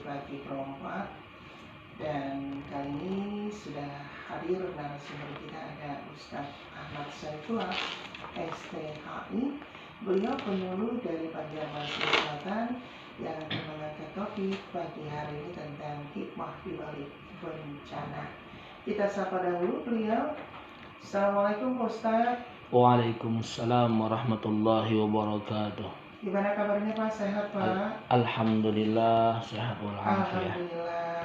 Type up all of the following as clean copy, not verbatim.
Diskusi Pagi Pro 4. Dan kali ini sudah hadir narasumber kita, ada Ustadz Ahmad Saifullah, STHI. Beliau penyuluh dari Banjarmasin Selatan yang akan mengangkat topik pagi hari ini tentang hikmah di balik bencana. Kita sapa dahulu beliau. Assalamualaikum Ustadz. Waalaikumsalam warahmatullahi wabarakatuh. Gimana kabarnya Pak? Sehat Pak? Alhamdulillah sehat walafiat. Alhamdulillah.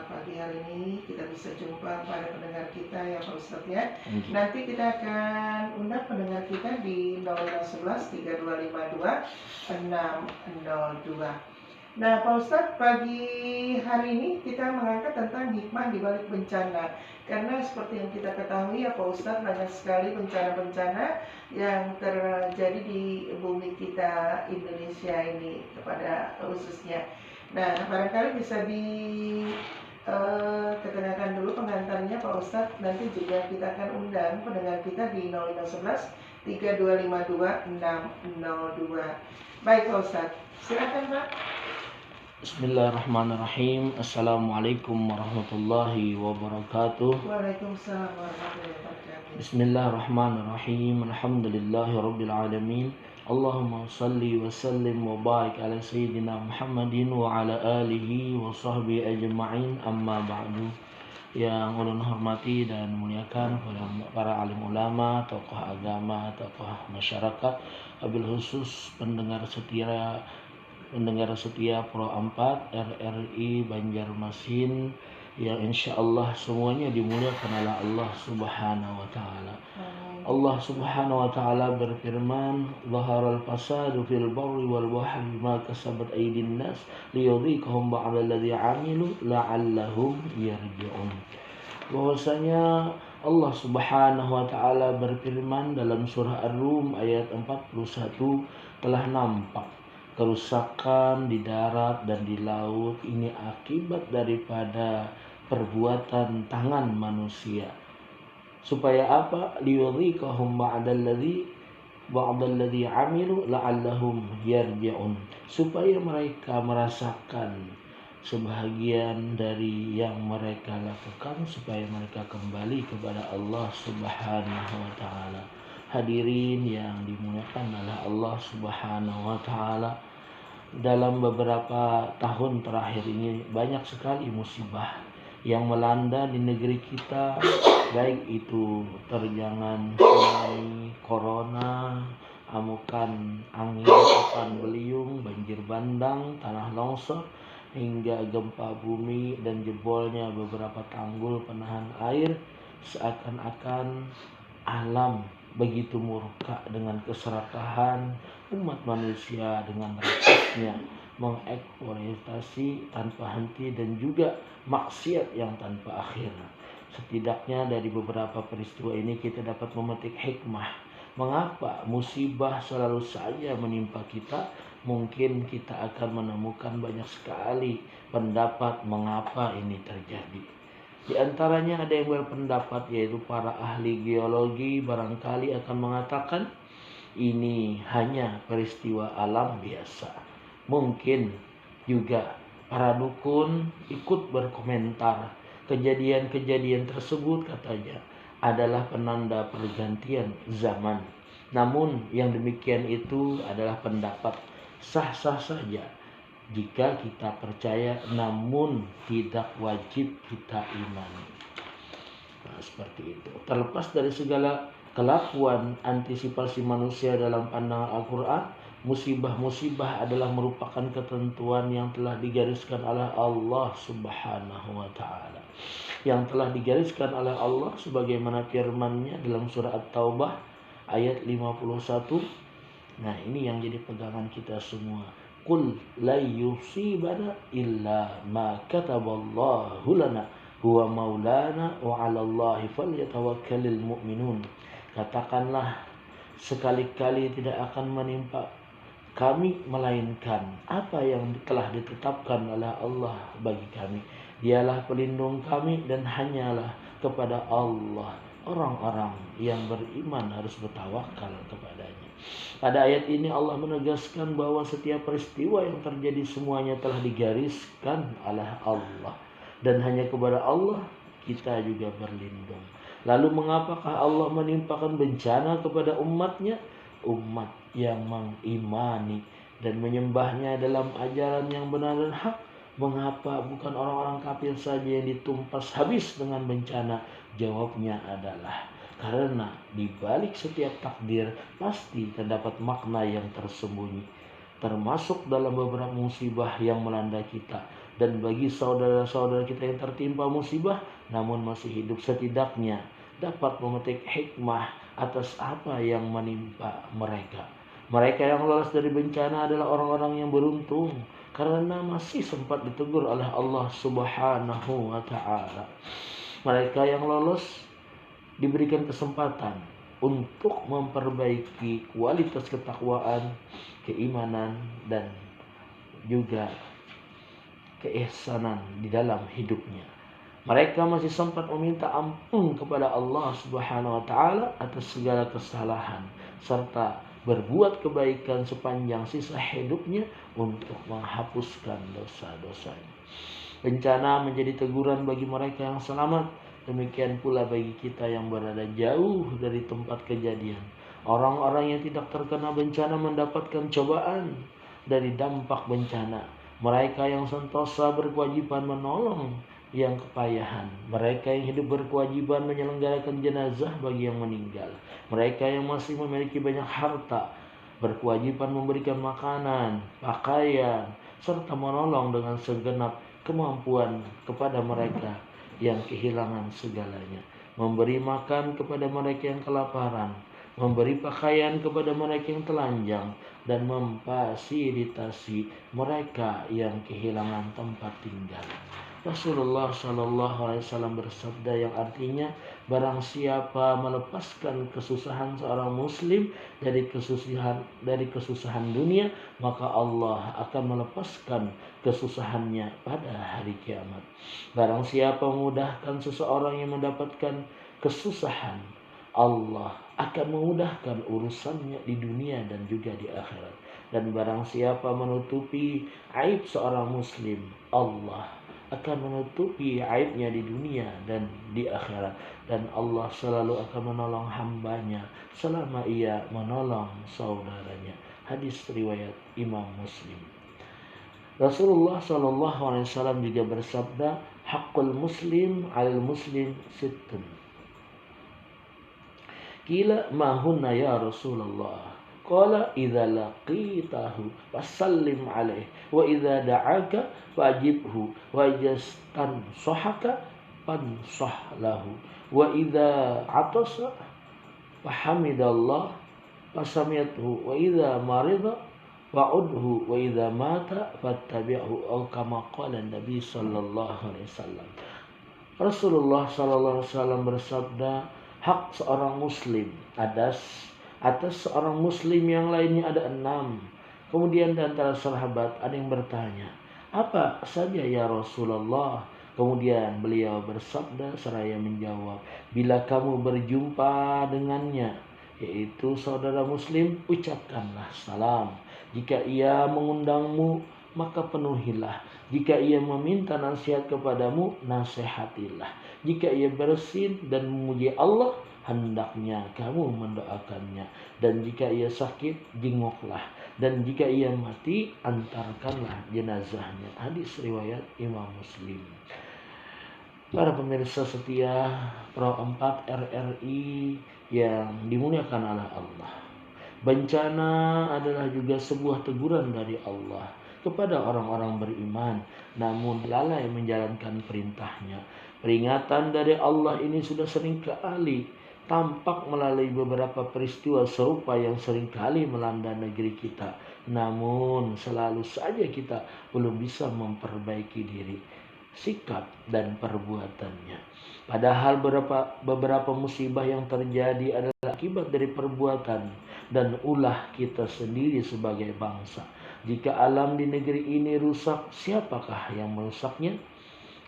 Pagi hari ini kita bisa jumpa pada pendengar kita ya Pak Ustadz ya. Nanti kita akan undang pendengar kita di 0511 3252 602. Nah Pak Ustadz, pagi hari ini kita mengangkat tentang hikmah di balik bencana. Karena seperti yang kita ketahui ya Pak Ustadz, banyak sekali bencana-bencana yang terjadi di bumi kita Indonesia ini kepada khususnya. Nah barangkali bisa ketengakan dulu pengantarnya Pak Ustadz. Nanti juga kita akan undang pendengar kita di 0511 3252 602. Baik Pak Ustadz, silakan Pak. Bismillahirrahmanirrahim. Assalamualaikum warahmatullahi wabarakatuh. Waalaikumsalam warahmatullahi wabarakatuh. Bismillahirrahmanirrahim. Alhamdulillahi rabbil alamin. Allahumma salli wa sallim wa barik ala sayyidina Muhammadin wa ala alihi wa sahbihi ajma'in, amma ba'du. Yang ulun hormati dan muliakan para alim ulama, tokoh agama, tokoh masyarakat, wabil khusus pendengar setia Pro 4 RRI Banjarmasin yang insyaallah semuanya dimuliakan oleh Allah Subhanahu wa taala. Allah Subhanahu wa taala berfirman, "Zaharal fasadu fil barri wal bahri bima kasabat aydin nas liyudhiqahum ba'da alladhi 'amilu la'allahum yarji'un." Bahwasanya Allah Subhanahu wa taala berfirman dalam surah Ar-Rum ayat 41, telah nampak kerusakan di darat dan di laut ini akibat daripada perbuatan tangan manusia. Supaya apa? Liyudhiqahum ba'dalladzi 'amilu la'allahum yarji'un. Supaya mereka merasakan sebahagian dari yang mereka lakukan, supaya mereka kembali kepada Allah Subhanahu wa taala. Hadirin yang dimuliakan oleh Allah Subhanahu wa taala, dalam beberapa tahun terakhir ini banyak sekali musibah yang melanda di negeri kita, baik itu terjangan tsunami, corona, amukan angin puting beliung, banjir bandang, tanah longsor, hingga gempa bumi dan jebolnya beberapa tanggul penahan air. Seakan-akan alam begitu murka dengan keserakahan umat manusia dengan rakasnya mengeksploitasi tanpa henti dan juga maksiat yang tanpa akhir. Setidaknya dari beberapa peristiwa ini kita dapat memetik hikmah. Mengapa musibah selalu saja menimpa kita? Mungkin kita akan menemukan banyak sekali pendapat mengapa ini terjadi. Di antaranya ada yang berpendapat, yaitu para ahli geologi barangkali akan mengatakan ini hanya peristiwa alam biasa. Mungkin juga para dukun ikut berkomentar kejadian-kejadian tersebut katanya adalah penanda pergantian zaman. Namun yang demikian itu adalah pendapat sah-sah saja jika kita percaya, namun tidak wajib kita imani. Nah, seperti itu. Terlepas dari segala kelakuan antisipasi manusia dalam pandangan Al-Quran, musibah-musibah adalah merupakan ketentuan yang telah digariskan oleh Allah Subhanahu wa taala. Yang telah digariskan oleh Allah sebagaimana firman-Nya dalam surah At-Taubah ayat 51. Nah, ini yang jadi pegangan kita semua. Qul la yusibana illa ma kataballahu lana huwa maulana wa 'alallahi falyatawakkalul mu'minun. Katakanlah, sekali-kali tidak akan menimpa kami melainkan apa yang telah ditetapkan oleh Allah bagi kami. Dialah pelindung kami dan hanyalah kepada Allah orang-orang yang beriman harus bertawakal kepadanya. Pada ayat ini Allah menegaskan bahwa setiap peristiwa yang terjadi semuanya telah digariskan oleh Allah. Dan hanya kepada Allah kita juga berlindung. Lalu mengapakah Allah menimpakan bencana kepada umatnya? Umat yang mengimani dan menyembahnya dalam ajaran yang benar dan hak. Mengapa bukan orang-orang kafir saja yang ditumpas habis dengan bencana? Jawabnya adalah karena di balik setiap takdir pasti terdapat makna yang tersembunyi, termasuk dalam beberapa musibah yang melanda kita. Dan bagi saudara-saudara kita yang tertimpa musibah namun masih hidup, setidaknya dapat memetik hikmah atas apa yang menimpa mereka. Mereka yang lolos dari bencana adalah orang-orang yang beruntung karena masih sempat ditegur oleh Allah Subhanahu wa ta'ala. Mereka yang lolos diberikan kesempatan untuk memperbaiki kualitas ketakwaan, keimanan, dan juga keihsanan di dalam hidupnya. Mereka masih sempat meminta ampun kepada Allah Subhanahu wa ta'ala atas segala kesalahan, serta berbuat kebaikan sepanjang sisa hidupnya untuk menghapuskan dosa-dosanya. Bencana menjadi teguran bagi mereka yang selamat, demikian pula bagi kita yang berada jauh dari tempat kejadian. Orang-orang yang tidak terkena bencana mendapatkan cobaan dari dampak bencana. Mereka yang sentosa berkewajiban menolong yang kepayahan. Mereka yang hidup berkewajiban menyelenggarakan jenazah bagi yang meninggal. Mereka yang masih memiliki banyak harta berkewajiban memberikan makanan, pakaian, serta menolong dengan segenap kemampuan kepada mereka yang kehilangan segalanya. Memberi makan kepada mereka yang kelaparan, memberi pakaian kepada mereka yang telanjang, dan memfasilitasi mereka yang kehilangan tempat tinggal. Rasulullah SAW bersabda yang artinya, barang siapa melepaskan kesusahan seorang muslim dari kesusahan dunia, maka Allah akan melepaskan kesusahannya pada hari kiamat. Barang siapa memudahkan seseorang yang mendapatkan kesusahan, Allah akan memudahkan urusannya di dunia dan juga di akhirat. Dan barang siapa menutupi aib seorang muslim, Allah akan menutupi aibnya di dunia dan di akhirat. Dan Allah selalu akan menolong hambanya selama ia menolong saudaranya. Hadis riwayat Imam Muslim. Rasulullah SAW juga bersabda, haqqul muslim 'alal muslim sittun. Qila ma hunna ya Rasulullah? Qala idza laqitahu fasallim alaihi wa idza da'aka fajibhu wa yastansahaka fansah lahu wa idza atasa fahamidallah fasamiyathu wa idza marida wa'udhu wa idza mata fattabi'hu aw kama qala Nabi sallallahu alaihi wasallam. Rasulullah sallallahu alaihi wasallam bersabda, hak seorang muslim atas seorang muslim yang lainnya ada 6. Kemudian di antara sahabat ada yang bertanya, apa saja ya Rasulullah? Kemudian beliau bersabda seraya menjawab, bila kamu berjumpa dengannya, yaitu saudara muslim, ucapkanlah salam. Jika ia mengundangmu, maka penuhilah. Jika ia meminta nasihat kepadamu, nasihatilah. Jika ia bersin dan memuji Allah, hendaknya kamu mendoakannya. Dan jika ia sakit, jenguklah. Dan jika ia mati, antarkanlah jenazahnya. Hadis riwayat Imam Muslim. Para pemirsa setia Pro 4 RRI yang dimuliakan oleh Allah, bencana adalah juga sebuah teguran dari Allah kepada orang-orang beriman namun lalai menjalankan perintahnya. Peringatan dari Allah ini sudah seringkali tampak melalui beberapa peristiwa serupa yang seringkali melanda negeri kita. Namun selalu saja kita belum bisa memperbaiki diri, sikap dan perbuatannya. Padahal beberapa musibah yang terjadi adalah akibat dari perbuatan dan ulah kita sendiri sebagai bangsa. Jika alam di negeri ini rusak, siapakah yang merusaknya?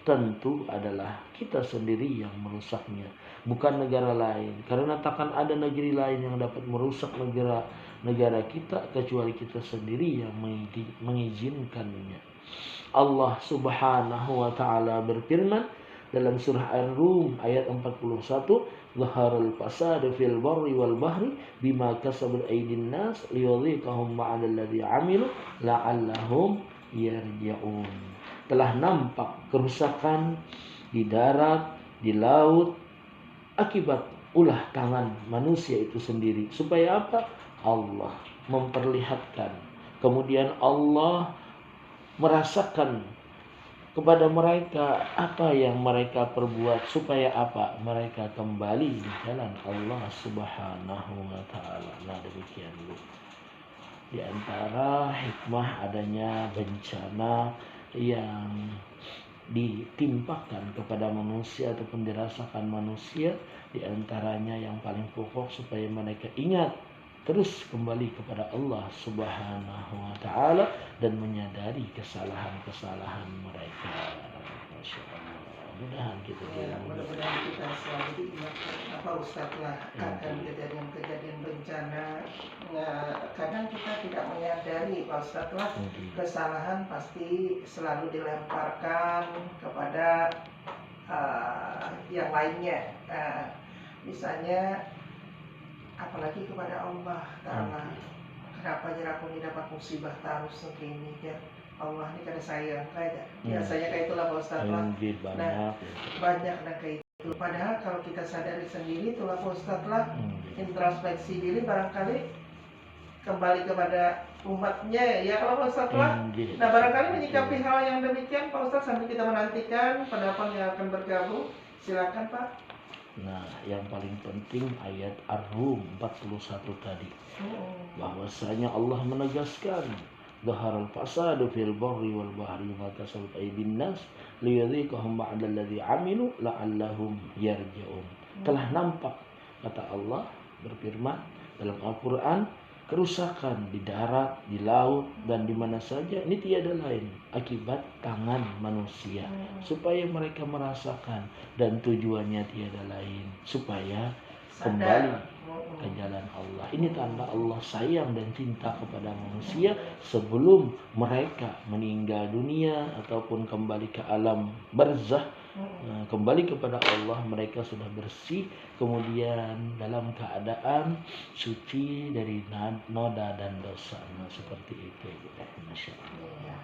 Tentu adalah kita sendiri yang merusaknya, bukan negara lain. Karena takkan ada negeri lain yang dapat merusak negara kita kecuali kita sendiri yang mengizinkannya. Allah Subhanahu wa taala berfirman dalam surah Ar-Rum ayat 41, "Zaharul fasadu fil barri wal bahri bima kasabat aydin nas liyudhiqahum ba'dal ladzi 'amilu la'allahum yarji'un." Telah nampak kerusakan di darat, di laut akibat ulah tangan manusia itu sendiri. Supaya apa? Allah memperlihatkan. Kemudian Allah merasakan kepada mereka apa yang mereka perbuat, supaya apa? Mereka kembali di jalan Allah Subhanahu wa taala. Nah, demikian dulu. Di antara hikmah adanya bencana yang ditimpakan kepada manusia ataupun dirasakan manusia, di antaranya yang paling pokok supaya mereka ingat terus kembali kepada Allah Subhanahu wa taala dan menyadari kesalahan-kesalahan mereka. Masya Allah. Mudah-mudahan kita mudah-mudahan kita selalu diingatkan Ustazlah akan kejadian-kejadian bencana. Kadang kita tidak menyadari Ustazlah, kesalahan pasti selalu dilemparkan kepada yang lainnya. Misalnya apalagi kepada Allah Ta'ala. Kenapa aku ini dapat musibah terus begini ya Allah, ini karena sayang kayak biasanya kayak itulah Pak Ustadz lah. Nah, banyak kayak itu. Padahal kalau kita sadari sendiri itulah Pak Ustadz lah, introspeksi diri barangkali kembali kepada umatnya ya kalau Pak Ustadz lah. Nah, barangkali menyikapi hal yang demikian Pak Ustadz sambil kita menantikan pendapat yang akan bergabung. Silakan Pak. Nah, yang paling penting ayat Ar-Rum 41 tadi, bahwasanya Allah menegaskan zaharul fasadu fil barri wal bahri ma kasabat aydin nas liyudhiqahum ba'dal ladzi 'amilu la'allahum yarji'un. Telah nampak, kata Allah berfirman dalam Al-Qur'an, kerusakan di darat, di laut, dan di mana saja ini tiada lain akibat tangan manusia, supaya mereka merasakan, dan tujuannya tiada lain supaya kembali ke jalan Allah. Ini tanda Allah sayang dan cinta kepada manusia sebelum mereka meninggal dunia ataupun kembali ke alam barzah. Kembali kepada Allah, mereka sudah bersih, kemudian dalam keadaan suci dari noda dan dosa. Nah, seperti itu. Masya Allah.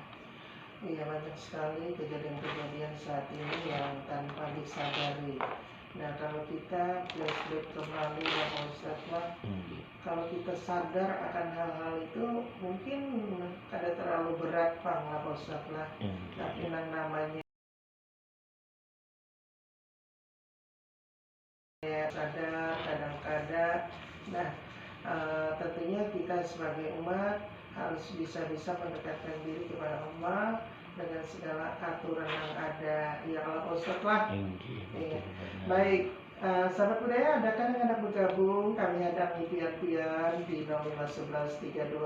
Iya, banyak sekali kejadian-kejadian saat ini yang tanpa disadari. Nah, kalau kita flashback kembali ya Pak Ustadz lah, kalau kita sadar akan hal-hal itu mungkin kada terlalu berat Pak Ustadz lah. Tapi yang namanya sadar kadang-kadang. Nah, tentunya kita sebagai umat harus bisa-bisa mendekatkan diri kepada Allah dengan segala aturan yang ada. Ya Allah Ustadz lah. Ya. Baik, sahabat budaya, adakah yang hendak bergabung? Kami hadap pian-pian di 05113252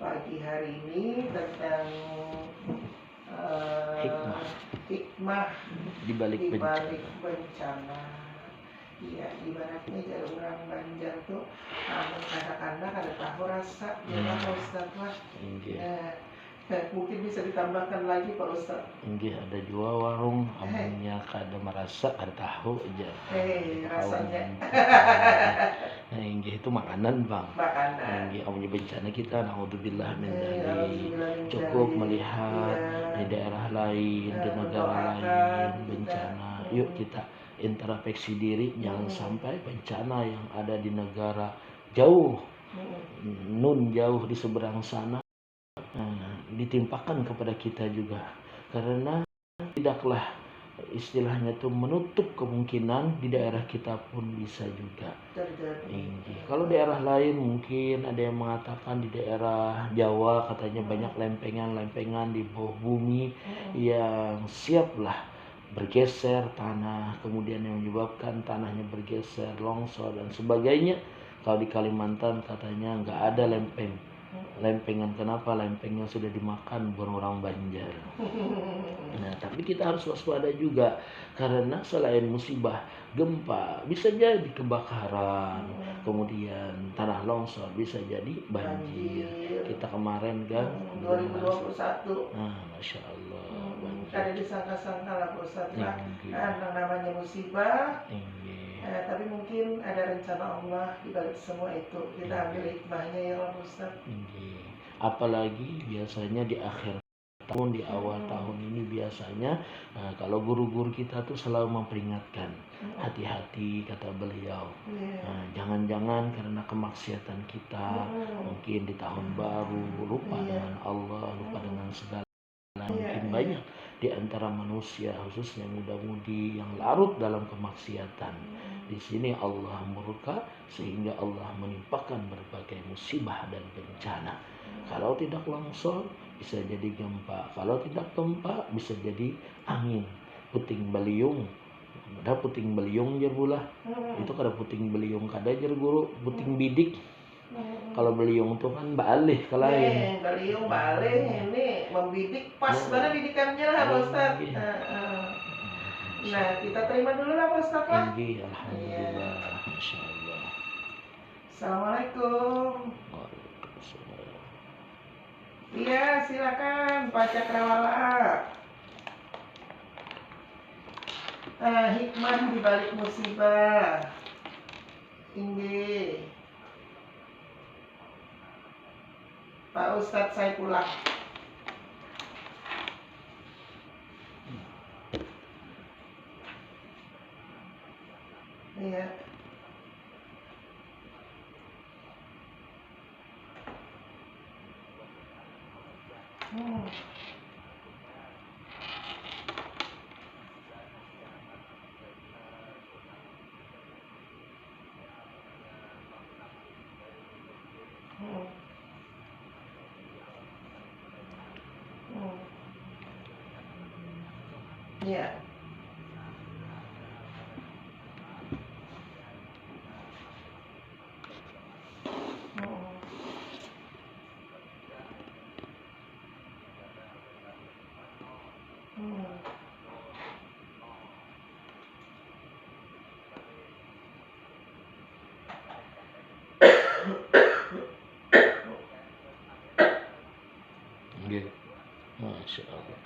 pagi hari ini tentang hikmah di balik bencana. Iya, ibaratnya jadi orang Banjar tuh anak-anak ada tahu rasa ya Pak Ustadz lah. Mungkin bisa ditambahkan lagi Pak Ustadz. Ada jual warung, amunnya kada merasa ada tahu aja. Rasanya. Itu makanan Bang. Makanan. Amunnya bencana kita, naudzubillah min dzalik, cukup melihat di daerah lain, di negara lain bencana. Yuk kita introspeksi diri, jangan sampai bencana yang ada di negara jauh, jauh di seberang sana, ditimpakan kepada kita juga, karena tidaklah istilahnya itu menutup kemungkinan di daerah kita pun bisa juga terjadi. Kalau daerah lain mungkin ada yang mengatakan di daerah Jawa katanya banyak lempengan-lempengan di bawah bumi yang siaplah bergeser tanah, kemudian yang menyebabkan tanahnya bergeser, longsor dan sebagainya. Kalau di Kalimantan katanya nggak ada lempeng, Lempengan kenapa? Lempengnya sudah dimakan orang Banjar. Nah, tapi kita harus waspada juga karena selain musibah gempa bisa jadi kebakaran, kemudian tanah longsor, bisa jadi banjir. Kita kemarin kan 2021. Masya Allah, Kada disangka-sangka lah Pak Ustadz lah, Iya. namanya musibah. Iya. Tapi mungkin ada rencana Allah di balik semua itu. Kita Iya. ambil hikmahnya ya Pak Ustadz. Iya. Apalagi biasanya di akhir tahun, di awal tahun ini biasanya kalau guru-guru kita tuh selalu memperingatkan, hati-hati kata beliau. Jangan-jangan karena kemaksiatan kita mungkin di tahun baru lupa dengan Allah, lupa dengan segala. Mungkin banyak di antara manusia khususnya muda-mudi yang larut dalam kemaksiatan. Di sini Allah murka sehingga Allah menimpakan berbagai musibah dan bencana. Kalau tidak longsor bisa jadi gempa, kalau tidak gempa bisa jadi angin, puting beliung. Ada puting beliung jer bulah. Itu kada puting beliung kada jer guru, puting bidik. Kalau beliung itu kan balik ke lain. Beliung balik ini membidik pas mana didikannya lah Pak Ustadz. Nah, kita terima dulu lah Pak Ustadz lah. Alhamdulillah, Masya Allah. Assalamualaikum. Waalaikumsalam. Iya, silakan Pak Cakrawala. Hikmah di balik musibah. Ini Pak Ustadz Saifullah. Iya. Iya. Masya Allah.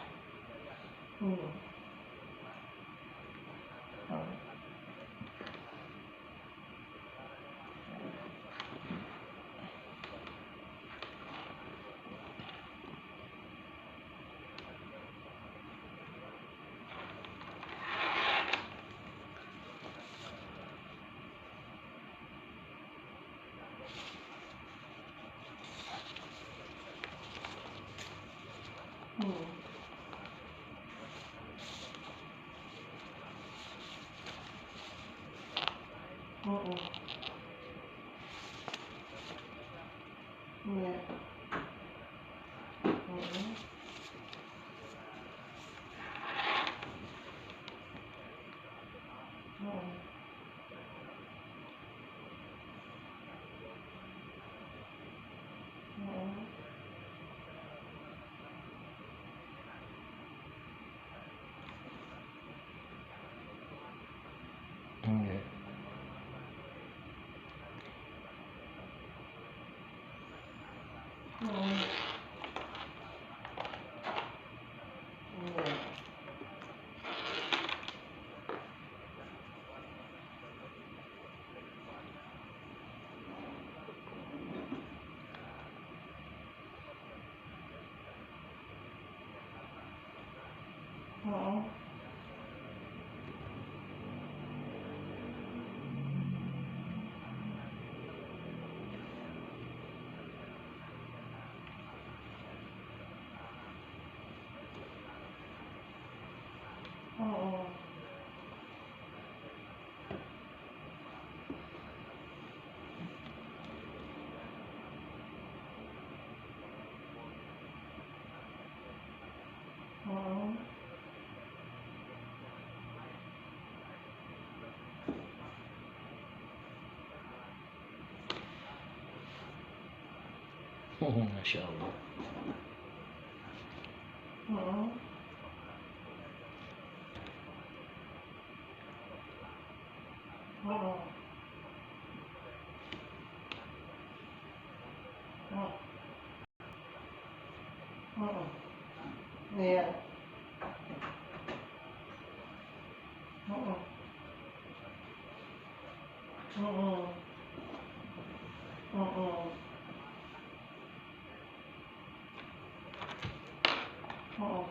Masya Allah. Mm-mm. Mm-mm. Mm-mm. Iya. Mm-mm. Mm-mm. Mm-mm. Mm-mm.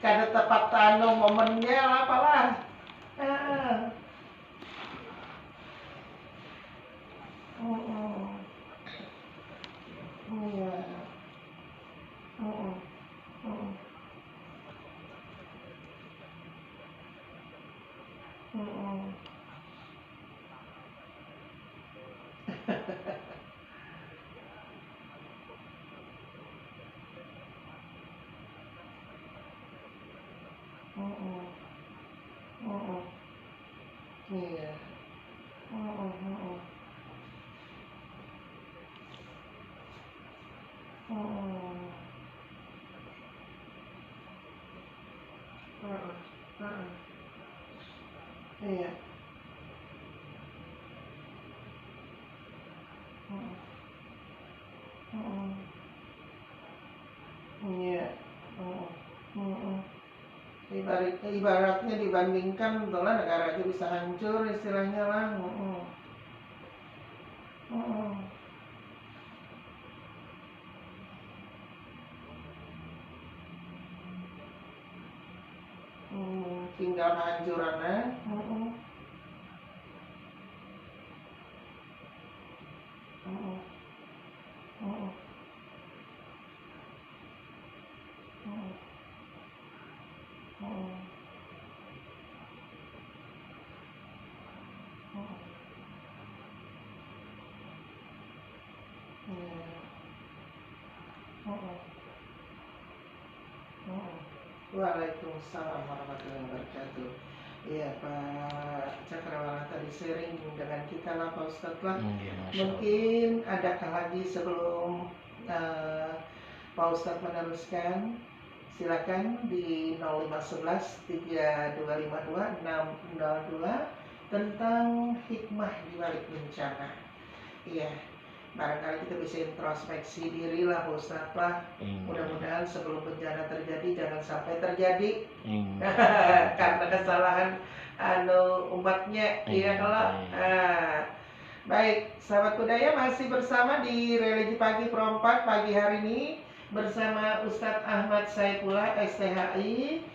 Kada tepat momennya apalah. Ah. Mm-mm. Iya. Mm-mm. Mm-mm. Mm-mm. Mm-mm. Mm-mm. Iya. Mm-mm. Mm-mm. Mm-mm. Mm-mm. Mm-mm. Iya. Mm-mm. Mm-mm. Iya. Mm-mm. Mm-mm. Ibaratnya dibandingkan itulah negara aja bisa hancur istilahnya lah. Mm-mm. Mm-mm. Tinggal kehancurannya. Mm-mm. Mm-mm. Mm-mm. Mm-mm. Mm-mm. Mm-mm. Iya. Mm-mm. Mm-mm. Waalaikumsalam warahmatullahi wabarakatuh. Iya, Pak Cakrawala tadi sharing dengan kita lah Pak Ustadz lah. Iya, Masya Allah. Mungkin adakah lagi sebelum eh, Pak Ustadz meneruskan? Silakan di 0511 3252 602 tentang hikmah di balik bencana. Iya, barangkali kita bisa introspeksi diri lah Pak Ustadz lah. Mudah-mudahan sebelum bencana terjadi jangan sampai terjadi karena kesalahan umatnya. Iya kalau baik, sahabat budaya masih bersama di Religi Pagi Pro 4 pagi hari ini bersama Ustadz Ahmad Saifullah STHI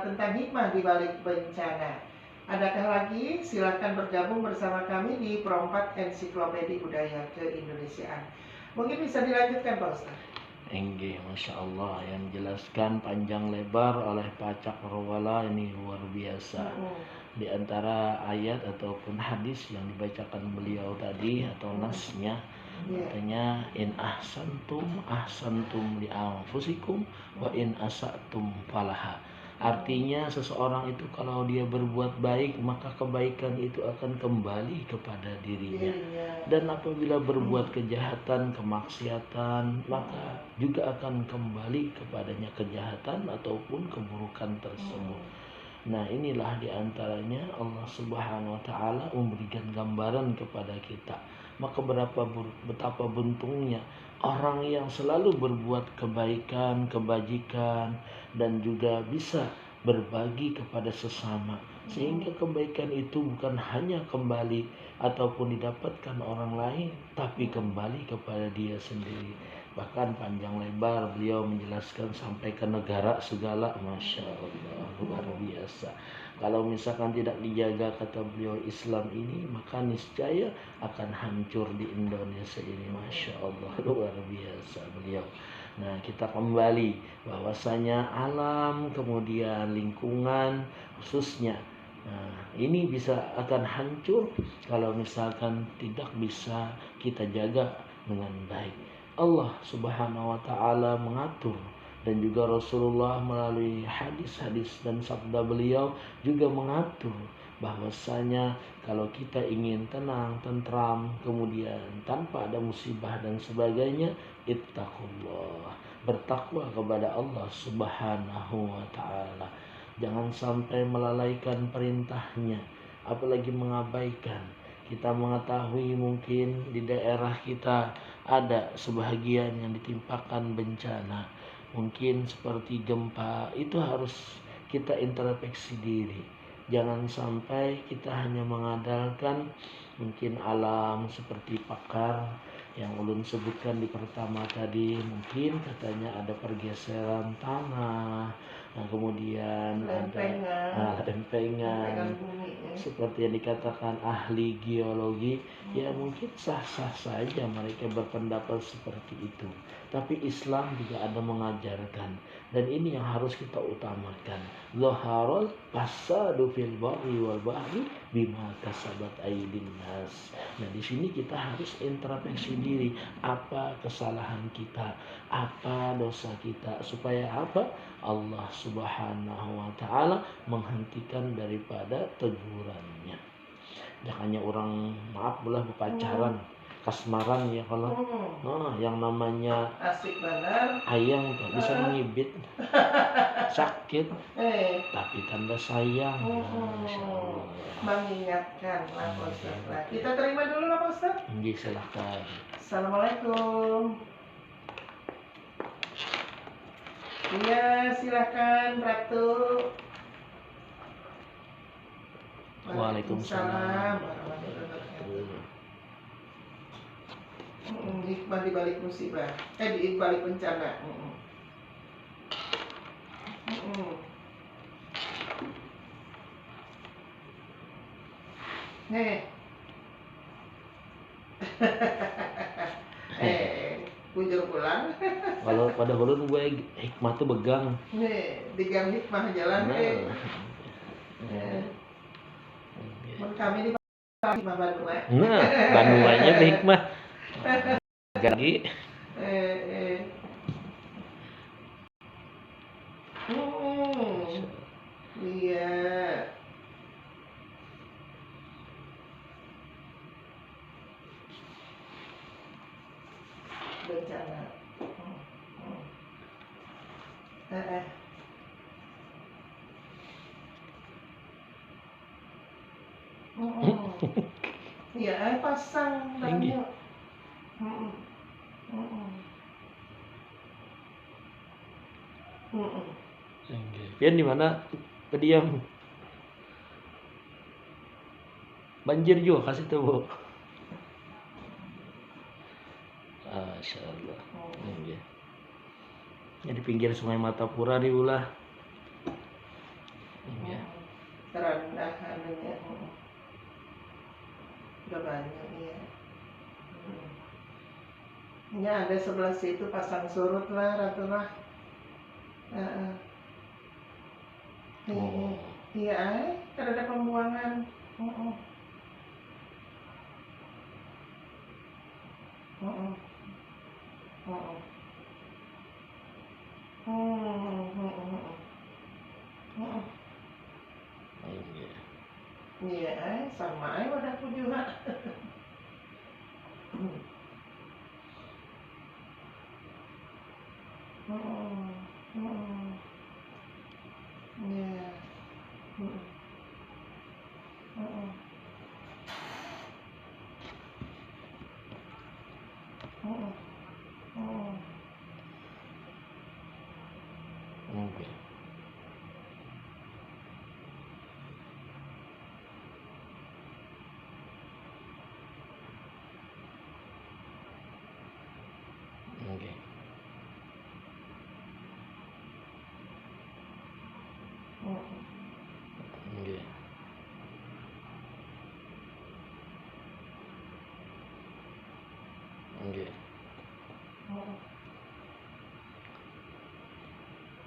tentang hikmah di balik bencana. Adakah lagi? Silakan bergabung bersama kami di Pro 4 Ensiklopedia Budaya Keindonesiaan. Mungkin bisa dilanjutkan Pak Ustadz. Enggih, Masya Allah, yang dijelaskan panjang lebar oleh Pak Cakrawala ini luar biasa. Di antara ayat ataupun hadis yang dibacakan beliau tadi atau nasnya, katanya in ahsantum li anfusikum wa in asatum falaha. Artinya seseorang itu kalau dia berbuat baik maka kebaikan itu akan kembali kepada dirinya. Dan apabila berbuat kejahatan, kemaksiatan, maka juga akan kembali kepadanya kejahatan ataupun keburukan tersebut. Nah, inilah diantaranya Allah Subhanahu wa Ta'ala memberikan gambaran kepada kita. Maka betapa beruntungnya orang yang selalu berbuat kebaikan, kebajikan, dan juga bisa berbagi kepada sesama, sehingga kebaikan itu bukan hanya kembali ataupun didapatkan orang lain, tapi kembali kepada dia sendiri. Bahkan panjang lebar beliau menjelaskan sampai ke negara segala. Masya Allah, luar biasa. Kalau misalkan tidak dijaga, kata beliau, Islam ini, maka niscaya akan hancur di Indonesia ini. Masya Allah, luar biasa beliau. Nah, kita kembali bahwasanya alam, kemudian lingkungan khususnya, nah, ini bisa akan hancur kalau misalkan tidak bisa kita jaga dengan baik. Allah Subhanahu wa Ta'ala mengatur Dan juga Rasulullah melalui hadis-hadis dan sabda beliau juga mengatur bahwasanya kalau kita ingin tenang, tentram, kemudian tanpa ada musibah dan sebagainya, ittaqullah, bertakwa kepada Allah Subhanahu wa taala. Jangan sampai melalaikan perintahnya, apalagi mengabaikan. Kita mengetahui mungkin di daerah kita ada sebahagian yang ditimpakan bencana, mungkin seperti gempa, itu harus kita introspeksi diri. Jangan sampai kita hanya mengandalkan mungkin alam seperti pakar yang ulun sebutkan di pertama tadi, mungkin katanya ada pergeseran tanah, kemudian ada lempengan bumi ya. seperti yang dikatakan ahli geologi. Ya mungkin sah-sah saja mereka berpendapat seperti itu, tapi Islam juga ada mengajarkan, dan ini yang harus kita utamakan. Zaharul fasadu fil barri wal bahri bima kasabat aydin nas. Nah, di sini kita harus introspeksi diri, apa kesalahan kita, apa dosa kita, supaya apa? Allah Subhanahu wa taala menghentikan daripada tegurannya. Jangannya orang maaf belah berpacaran, kasmaran ya kalau yang namanya asik benar ayang tuh bisa mengibit sakit tapi tanda sayang. Masya Allah. mengingatkan lah Pak Ustaz. Nah, kita terima dulu lah Pak Ustaz. Silahkan. Assalamualaikum. Iya, silakan Ratu. Waalaikumsalam. Hikmah di balik musibah, di balik bencana. Bujur pulang. Kalau pada ulun gue hikmah tuh begang. Digang hikmah jalan. Kami di hikmah Bandung. Nah, Bandungnya hikmah. Lagi. Iya. Bencana. Iya, pasang tinggi. Pian di mana pediam? Banjir juga kasih tuh, Bu. Masya Allah. Di pinggir Sungai Matapura di ulah. Terendah anunya. Udah banyak ya. Ini ada sebelah situ pasang surut lah Ratu lah. Iya, kan ada pembuangan. Iya, sama aja wadahku juga. Iya.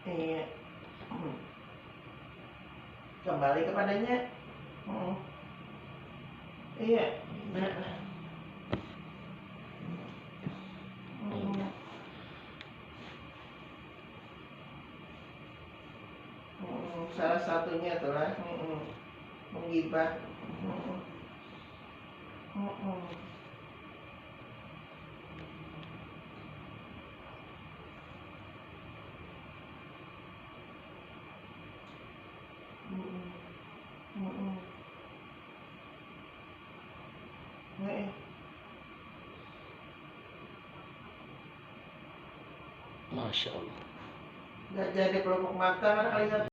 Iya. Kembali kepadanya. Iya. salah satunya tuh lah, menggibah. Masya Allah. Nggak jadi kelompok mata kan kali